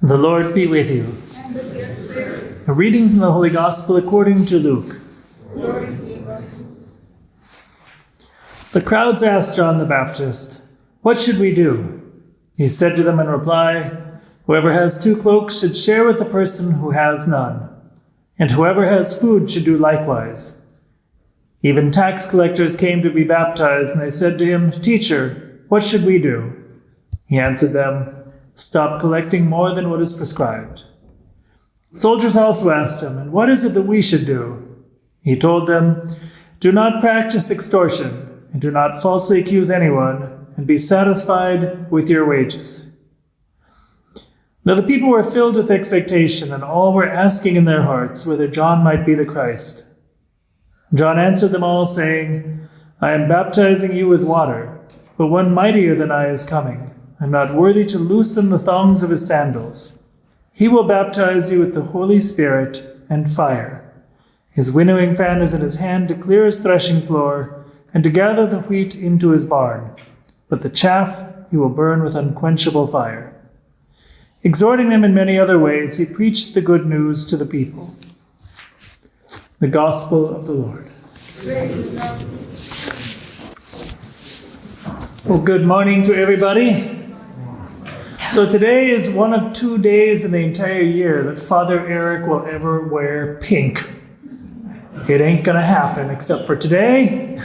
The Lord be with you. And with your spirit. A reading from the Holy Gospel according to Luke. Glory to you, Lord. The crowds asked John the Baptist, "What should we do?" He said to them in reply, "Whoever has 2 cloaks should share with the person who has none, and whoever has food should do likewise." Even tax collectors came to be baptized, and they said to him, "Teacher, what should we do?" He answered them, "Stop collecting more than what is prescribed." Soldiers also asked him, "And what is it that we should do?" He told them, "Do not practice extortion, and do not falsely accuse anyone, and be satisfied with your wages." Now the people were filled with expectation, and all were asking in their hearts whether John might be the Christ. John answered them all, saying, "I am baptizing you with water, but one mightier than I is coming. I am not worthy to loosen the thongs of his sandals. He will baptize you with the Holy Spirit and fire. His winnowing fan is in his hand to clear his threshing floor and to gather the wheat into his barn, but the chaff he will burn with unquenchable fire." Exhorting them in many other ways, he preached the good news to the people. The Gospel of the Lord. Well, good morning to everybody. So today is one of 2 days in the entire year that Father Eric will ever wear pink. It ain't gonna happen except for today.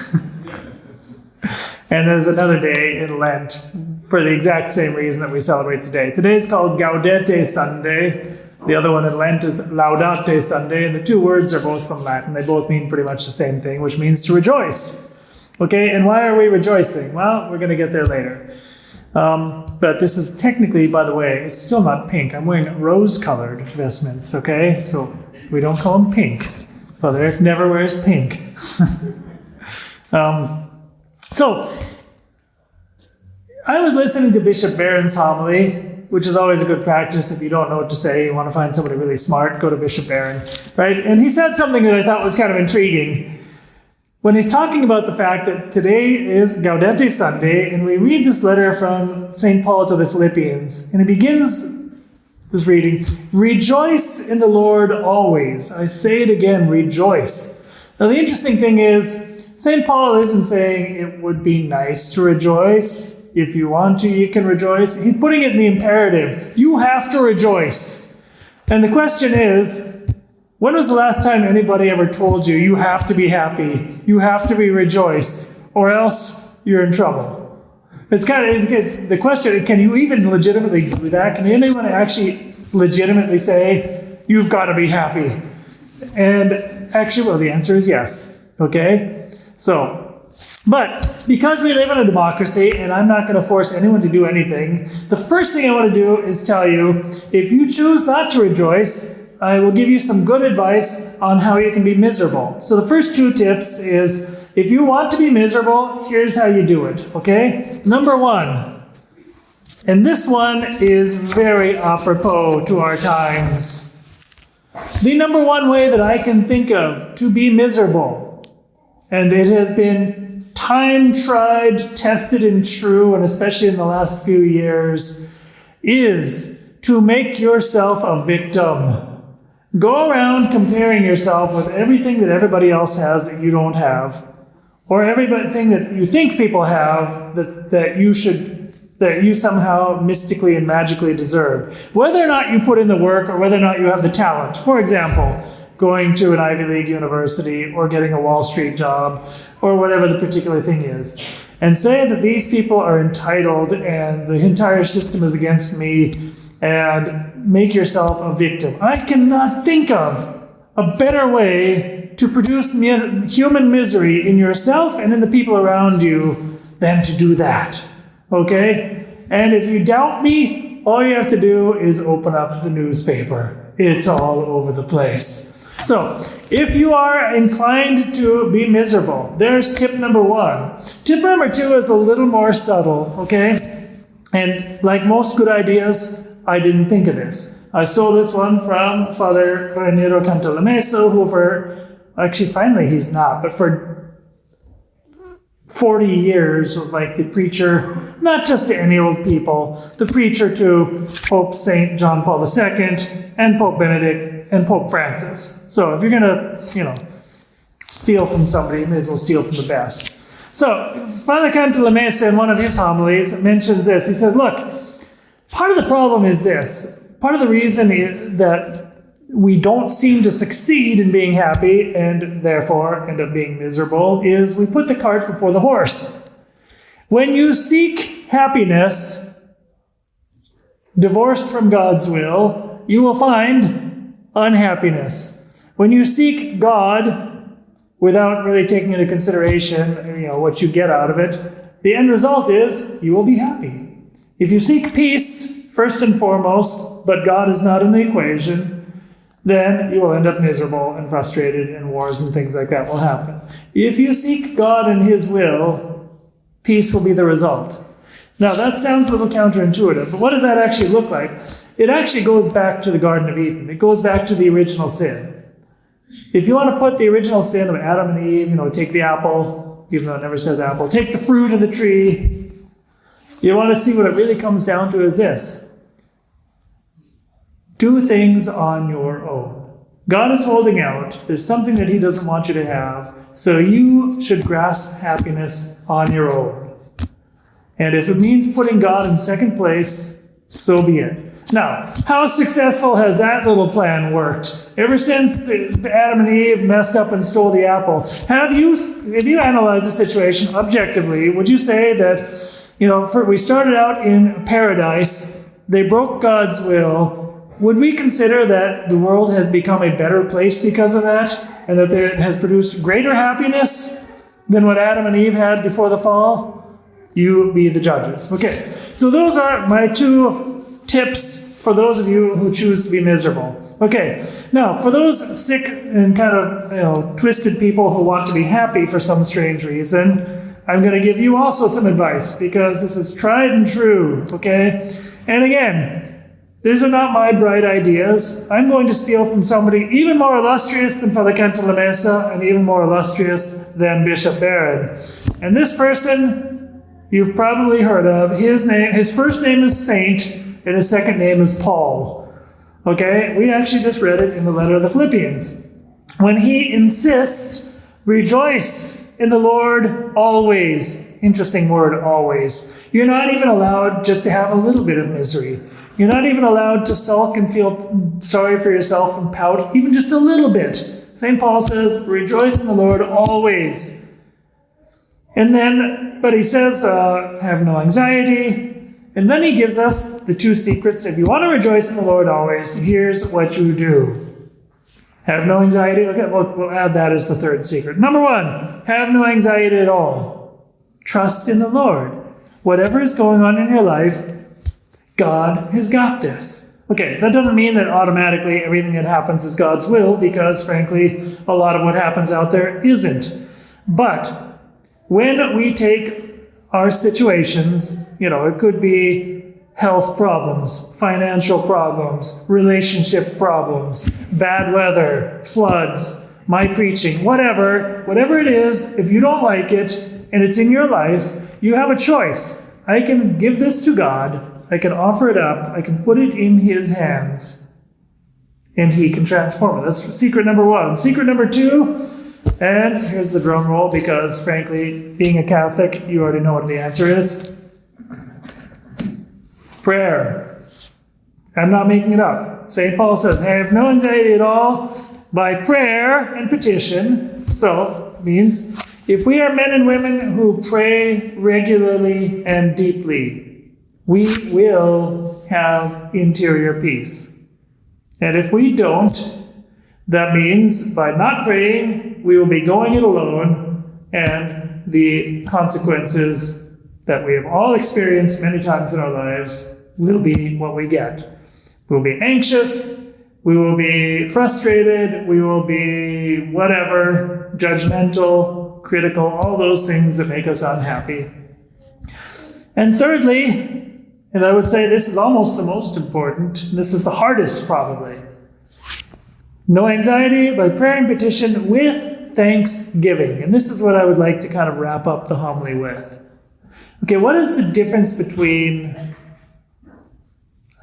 And there's another day in Lent for the exact same reason that we celebrate today. Today is called Gaudete Sunday. The other one in Lent is Laudate Sunday, and the 2 words are both from Latin. They both mean pretty much the same thing, which means to rejoice. Okay, and why are we rejoicing? Well, we're going to get there later. But this is technically, by the way, it's still not pink. I'm wearing rose-colored vestments, okay? So we don't call them pink. Father Eric never wears pink. So I was listening to Bishop Barron's homily, which is always a good practice. If you don't know what to say, you want to find somebody really smart, go to Bishop Barron, right? And he said something that I thought was kind of intriguing. When he's talking about the fact that today is Gaudete Sunday, and we read this letter from St. Paul to the Philippians, and it begins this reading, "Rejoice in the Lord always. I say it again, rejoice." Now the interesting thing is, St. Paul isn't saying it would be nice to rejoice. If you want to, you can rejoice. He's putting it in the imperative. You have to rejoice. And the question is, when was the last time anybody ever told you you have to be happy, you have to be rejoice, or else you're in trouble? It's the question, can you even legitimately do that? Can anyone actually legitimately say, you've got to be happy? And actually, well, the answer is yes. Okay? So, but because we live in a democracy, and I'm not going to force anyone to do anything, the first thing I want to do is tell you, if you choose not to rejoice, I will give you some good advice on how you can be miserable. So the first 2 tips is, if you want to be miserable, here's how you do it, okay? Number 1, and this one is very apropos to our times. The number 1 way that I can think of to be miserable, and it has been time-tried, tested, and true, and especially in the last few years, is to make yourself a victim. Go around comparing yourself with everything that everybody else has that you don't have, or everything that you think people have that you somehow mystically and magically deserve. Whether or not you put in the work, or whether or not you have the talent. For example, going to an Ivy League university, or getting a Wall Street job, or whatever the particular thing is, and say that these people are entitled and the entire system is against me, and make yourself a victim. I cannot think of a better way to produce human misery in yourself and in the people around you than to do that. Okay? And if you doubt me, all you have to do is open up the newspaper. It's all over the place. So, if you are inclined to be miserable, there's tip number 1. Tip number 2 is a little more subtle, okay? And like most good ideas, I didn't think of this. I stole this one from Father Raniero Cantalameso, who finally he's not, but for 40 years was like the preacher, not just to any old people, the preacher to Pope St. John Paul II and Pope Benedict and Pope Francis. So if you're going to, steal from somebody, you may as well steal from the best. So Father Cantalamessa in one of his homilies mentions this. He says, look, part of the problem is this. Part of the reason that we don't seem to succeed in being happy and therefore end up being miserable is we put the cart before the horse. When you seek happiness divorced from God's will, you will find unhappiness. When you seek God without really taking into consideration, what you get out of it, the end result is you will be happy. If you seek peace first and foremost, but God is not in the equation, then you will end up miserable and frustrated, and wars and things like that will happen. If you seek God and His will, peace will be the result. Now, that sounds a little counterintuitive, but what does that actually look like? It actually goes back to the Garden of Eden. It goes back to the original sin. If you want to put the original sin of Adam and Eve, take the apple, even though it never says apple, take the fruit of the tree, you want to see what it really comes down to is this. Do things on your own. God is holding out. There's something that He doesn't want you to have, so you should grasp happiness on your own. And if it means putting God in second place, so be it. Now, how successful has that little plan worked? Ever since Adam and Eve messed up and stole the apple, if you analyze the situation objectively, would you say that, we started out in paradise, they broke God's will, would we consider that the world has become a better place because of that, and that it has produced greater happiness than what Adam and Eve had before the fall? You be the judges. Okay, so those are my 2 tips for those of you who choose to be miserable. Okay, now for those sick and kind of twisted people who want to be happy for some strange reason, I'm going to give you also some advice, because this is tried and true, okay? And again, these are not my bright ideas. I'm going to steal from somebody even more illustrious than Father Cantalamessa and even more illustrious than Bishop Barron. And this person you've probably heard of. His first name is Saint, and his second name is Paul. Okay? We actually just read it in the letter of the Philippians. When he insists, rejoice in the Lord always. Interesting word, always. You're not even allowed just to have a little bit of misery. You're not even allowed to sulk and feel sorry for yourself and pout, even just a little bit. St. Paul says, rejoice in the Lord always. And then, but he says, have no anxiety. And then he gives us the 2 secrets. If you want to rejoice in the Lord always, here's what you do. Have no anxiety. Okay, we'll add that as the 3rd secret. Number 1, have no anxiety at all. Trust in the Lord. Whatever is going on in your life, God has got this. Okay, that doesn't mean that automatically everything that happens is God's will, because frankly, a lot of what happens out there isn't. But when we take our situations, it could be health problems, financial problems, relationship problems, bad weather, floods, my preaching, whatever it is, if you don't like it and it's in your life, you have a choice. I can give this to God. I can offer it up, I can put it in His hands, and He can transform it. That's secret number 1. Secret number 2, and here's the drum roll, because frankly, being a Catholic, you already know what the answer is. Prayer. I'm not making it up. St. Paul says, have no anxiety at all by prayer and petition. So, it means if we are men and women who pray regularly and deeply, we will have interior peace. And if we don't, that means by not praying, we will be going it alone, and the consequences that we have all experienced many times in our lives will be what we get. We'll be anxious, we will be frustrated, we will be whatever, judgmental, critical, all those things that make us unhappy. And thirdly, and I would say this is almost the most important, this is the hardest probably. No anxiety by prayer and petition with thanksgiving. And this is what I would like to kind of wrap up the homily with. Okay, what is the difference between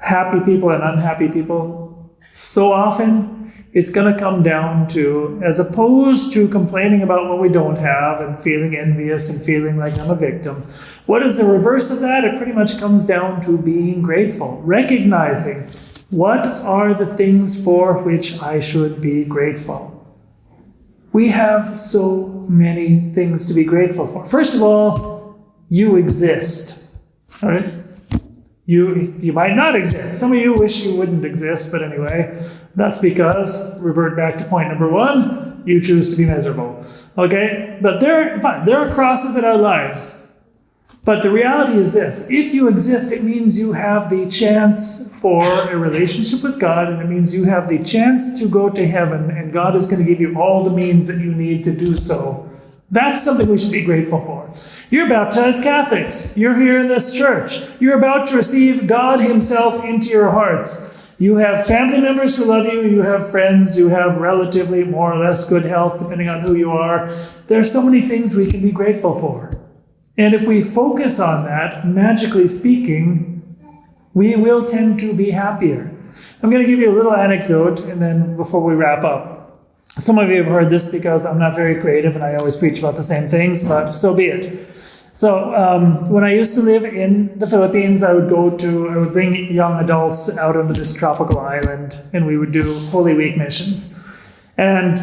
happy people and unhappy people? So often, it's going to come down to, as opposed to complaining about what we don't have and feeling envious and feeling like I'm a victim, what is the reverse of that? It pretty much comes down to being grateful, recognizing what are the things for which I should be grateful. We have so many things to be grateful for. First of all, you exist. All right? You might not exist. Some of you wish you wouldn't exist, but anyway, that's because, revert back to point number 1, you choose to be miserable. Okay? But there are crosses in our lives. But the reality is this: if you exist, it means you have the chance for a relationship with God, and it means you have the chance to go to heaven, and God is going to give you all the means that you need to do so. That's something we should be grateful for. You're baptized Catholics. You're here in this church. You're about to receive God Himself into your hearts. You have family members who love you. You have friends. You have relatively more or less good health, depending on who you are. There are so many things we can be grateful for. And if we focus on that, magically speaking, we will tend to be happier. I'm going to give you a little anecdote, and then before we wrap up. Some of you have heard this because I'm not very creative and I always preach about the same things, but so be it. So when I used to live in the Philippines, I would bring young adults out onto this tropical island, and we would do Holy Week missions. And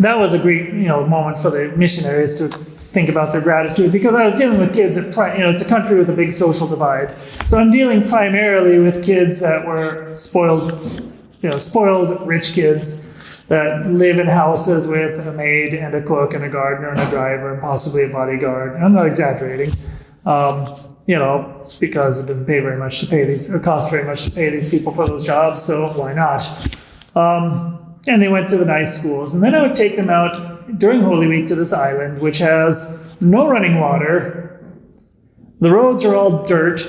that was a great moment for the missionaries to think about their gratitude, because I was dealing with kids it's a country with a big social divide. So I'm dealing primarily with kids that were spoiled rich kids that live in houses with a maid and a cook and a gardener and a driver and possibly a bodyguard. I'm not exaggerating, because it didn't pay very much to pay these, or cost very much to pay these people for those jobs, so why not? And they went to the nice schools. And then I would take them out during Holy Week to this island, which has no running water. The roads are all dirt.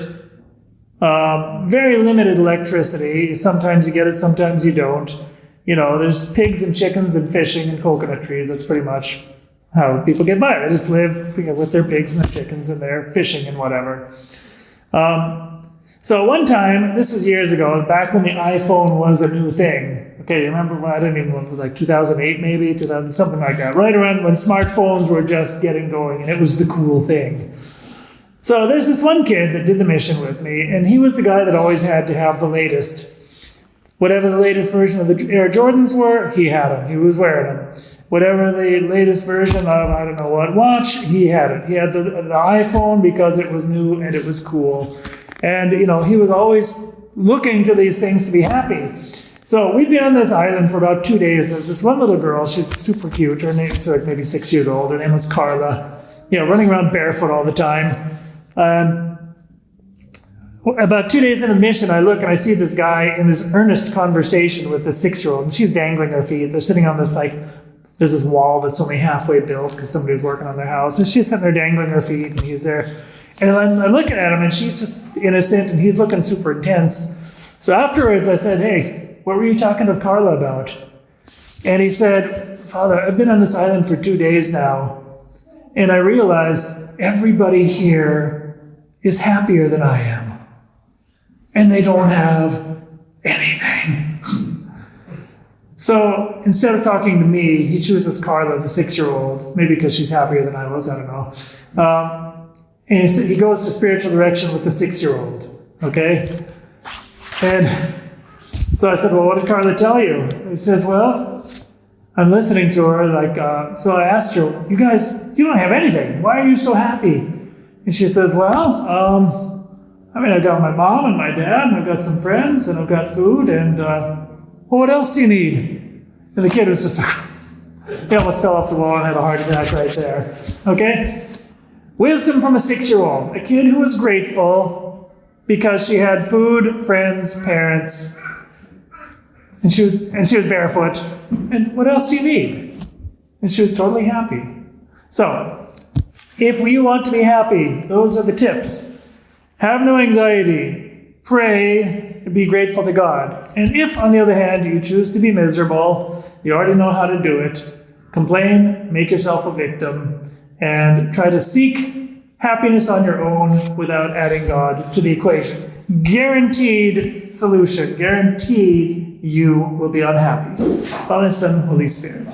Very limited electricity. Sometimes you get it, sometimes you don't. There's pigs and chickens and fishing and coconut trees. That's pretty much how people get by. They just live with their pigs and their chickens and their fishing and whatever. So one time, this was years ago, back when the iPhone was a new thing. Okay, you remember when, I don't even know, it was like 2008 maybe, 2000, something like that. Right around when smartphones were just getting going, and it was the cool thing. So there's this one kid that did the mission with me, and he was the guy that always had to have the latest. Whatever the latest version of the Air Jordans were, he had them. He was wearing them. Whatever the latest version of, I don't know what watch, he had it. He had the iPhone because it was new and it was cool. And, he was always looking to these things to be happy. So we'd been on this island for about 2 days. There's this one little girl. She's super cute. Her name's like maybe 6 years old. Her name was Carla. Running around barefoot all the time. About 2 days into the mission, I look and I see this guy in this earnest conversation with this 6-year-old, and she's dangling her feet. They're sitting on this, there's this wall that's only halfway built because somebody was working on their house, and she's sitting there dangling her feet, and he's there. And I'm looking at him, and she's just innocent, and he's looking super intense. So afterwards, I said, "Hey, what were you talking to Carla about?" And he said, "Father, I've been on this island for 2 days now, and I realized everybody here is happier than I am. And they don't have anything." So instead of talking to me, he chooses Carla, the 6-year-old, maybe because she's happier than I was, I don't know. And he goes to spiritual direction with the 6-year-old, okay? And so I said, "Well, what did Carla tell you?" He says, "Well, I'm listening to her, so I asked her, you guys, you don't have anything. Why are you so happy?" And she says, "Well, I've got my mom and my dad, and I've got some friends, and I've got food, and what else do you need?" And the kid was just he almost fell off the wall and had a heart attack right there. Okay? Wisdom from a 6-year-old. A kid who was grateful because she had food, friends, parents, and she was barefoot. And what else do you need? And she was totally happy. So, if we want to be happy, those are the tips. Have no anxiety. Pray and be grateful to God. And if, on the other hand, you choose to be miserable, you already know how to do it. complain, make yourself a victim, and try to seek happiness on your own without adding God to the equation. Guaranteed solution. Guaranteed you will be unhappy. Father, Son, Holy Spirit.